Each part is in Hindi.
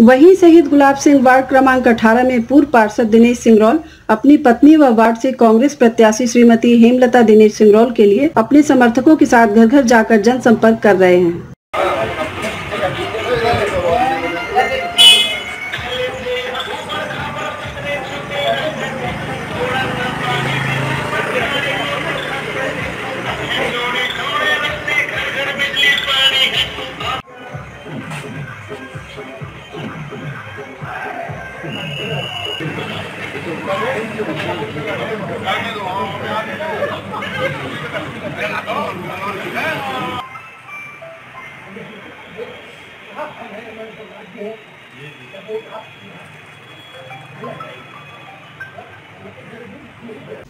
वहीं शहीद गुलाब सिंह वार्ड क्रमांक 18 में पूर्व पार्षद दिनेश सिंगरौल अपनी पत्नी व वार्ड से कांग्रेस प्रत्याशी श्रीमती हेमलता दिनेश सिंगरौल के लिए अपने समर्थकों के साथ घर घर जाकर जनसंपर्क कर रहे हैं।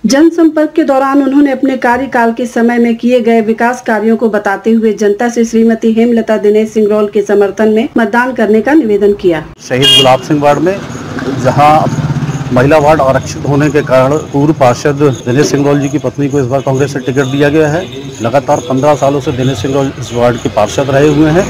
जनसंपर्क के दौरान उन्होंने अपने कार्यकाल के समय में किए गए विकास कार्यों को बताते हुए जनता से श्रीमती हेमलता दिनेश सिंगरौल के समर्थन में मतदान करने का निवेदन किया। शहीद गुलाब सिंह वार्ड में जहां महिला वार्ड आरक्षित होने के कारण पूर्व पार्षद दिनेश सिंगरौल जी की पत्नी को इस बार कांग्रेस से टिकट दिया गया है। लगातार 15 सालों से दिनेश सिंगरौल इस वार्ड के पार्षद रहे हुए हैं।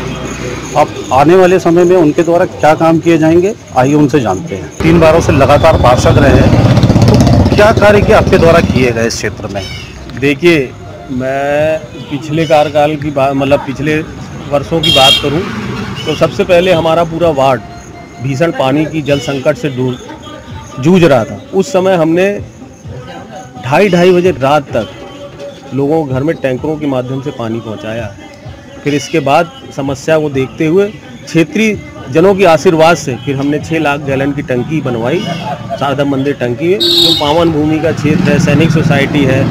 अब आने वाले समय में उनके द्वारा क्या काम किए जाएंगे, आइए उनसे जानते हैं। 3 बारों से लगातार पार्षद रहे हैं, तो क्या कार्य क्या आपके द्वारा किए गए इस क्षेत्र में? देखिए, मैं पिछले कार्यकाल की बात पिछले वर्षों की बात करूं तो सबसे पहले हमारा पूरा वार्ड भीषण पानी की जल संकट से जूझ रहा था। उस समय हमने 2:30 बजे रात तक लोगों को घर में टैंकरों के माध्यम से पानी पहुंचाया है। फिर इसके बाद समस्या को देखते हुए क्षेत्रीय जनों के आशीर्वाद से फिर हमने 6 लाख गैलन की टंकी बनवाई शारदा मंदिर टंकी है, जो पावन भूमि का क्षेत्र है, सैनिक सोसाइटी है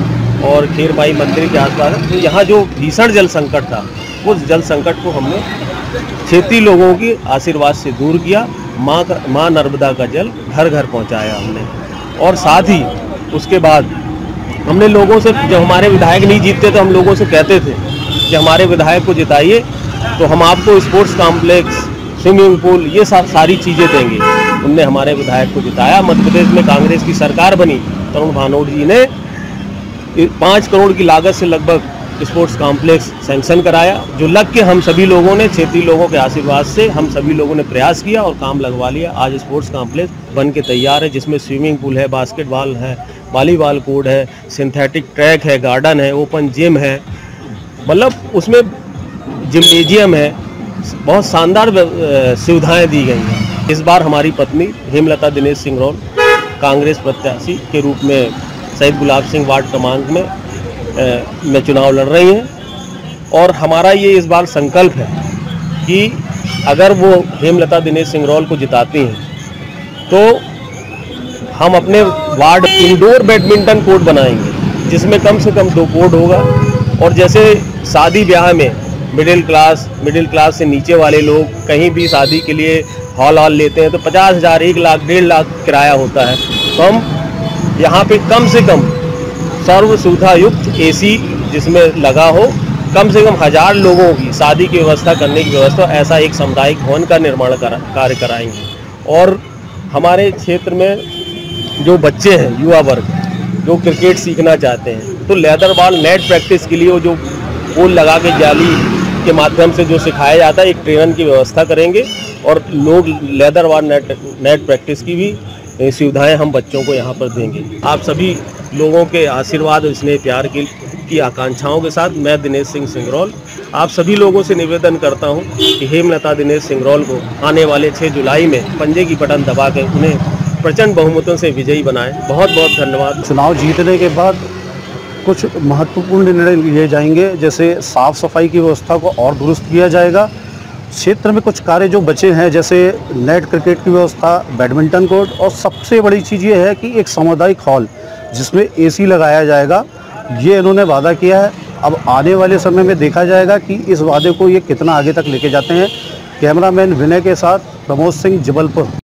और खेरबाई मंदिर के आसपास है। तो यहाँ जो भीषण जल संकट था, उस जल संकट को हमने क्षेत्रीय लोगों की आशीर्वाद से दूर किया। माँ नर्मदा का जल घर घर पहुँचाया हमने। और साथ ही उसके बाद हमने लोगों से, जब हमारे विधायक नहीं जीतते तो हम लोगों से कहते थे कि हमारे विधायक को जिताइए तो हम आपको स्पोर्ट्स कॉम्प्लेक्स, स्विमिंग पूल, ये सारी चीज़ें देंगे। उनने हमारे विधायक को जिताया। मध्य प्रदेश में कांग्रेस की सरकार बनी, तरुण भानोट जी ने 5 करोड़ की लागत से लगभग स्पोर्ट्स कॉम्प्लेक्स सैंक्शन कराया, जो लग के हम सभी लोगों ने, क्षेत्रीय लोगों के आशीर्वाद से हम सभी लोगों ने प्रयास किया और काम लगवा लिया। आज स्पोर्ट्स कॉम्प्लेक्स बन के तैयार है, जिसमें स्विमिंग पूल है, बास्केटबॉल है, वॉलीबॉल कोर्ट है, सिंथेटिक ट्रैक है, गार्डन है, ओपन जिम है, उसमें जिम्नेजियम है। बहुत शानदार सुविधाएं दी गई हैं। इस बार हमारी पत्नी हेमलता दिनेश सिंगरौल कांग्रेस प्रत्याशी के रूप में शहीद गुलाब सिंह वार्ड क्रमांक में चुनाव लड़ रही हैं। और हमारा ये इस बार संकल्प है कि अगर वो हेमलता दिनेश सिंगरौल को जिताती हैं तो हम अपने वार्ड इंडोर बैडमिंटन कोर्ट बनाएंगे, जिसमें कम से कम 2 कोर्ट होगा। और जैसे शादी ब्याह में मिडिल क्लास से नीचे वाले लोग कहीं भी शादी के लिए हॉल लेते हैं तो 50,000, 1 लाख, 1.5 लाख किराया होता है। तो हम यहाँ पे कम से कम सर्व सुविधा युक्त AC जिसमें लगा हो, कम से कम 1000 लोगों की शादी की व्यवस्था करने की व्यवस्था, ऐसा एक सामुदायिक भवन का निर्माण कार्य कराएंगे। और हमारे क्षेत्र में जो बच्चे हैं, युवा वर्ग जो क्रिकेट सीखना चाहते हैं, तो लेदर बॉल नेट प्रैक्टिस के लिए वो जो पोल लगा के जाली के माध्यम से जो सिखाया जाता है, एक ट्रेनर की व्यवस्था करेंगे और लोग लेदर बॉल नेट प्रैक्टिस की भी सुविधाएं हम बच्चों को यहाँ पर देंगे। आप सभी लोगों के आशीर्वाद और स्नेह प्यार की आकांक्षाओं के साथ मैं दिनेश सिंह सिंगरौल आप सभी लोगों से निवेदन करता हूँ कि हेमलता दिनेश सिंगरौल को आने वाले 6 जुलाई में पंजे की बटन दबा के उन्हें प्रचंड बहुमतों से विजयी बनाएं। बहुत बहुत धन्यवाद। चुनाव जीतने के बाद कुछ महत्वपूर्ण निर्णय लिए जाएंगे, जैसे साफ सफाई की व्यवस्था को और दुरुस्त किया जाएगा। क्षेत्र में कुछ कार्य जो बचे हैं, जैसे नेट क्रिकेट की व्यवस्था, बैडमिंटन कोर्ट, और सबसे बड़ी चीज़ ये है कि एक सामुदायिक हॉल जिसमें AC लगाया जाएगा, ये इन्होंने वादा किया है। अब आने वाले समय में देखा जाएगा कि इस वादे को ये कितना आगे तक लेके जाते हैं। कैमरामैन विनय के साथ प्रमोद सिंह, जबलपुर।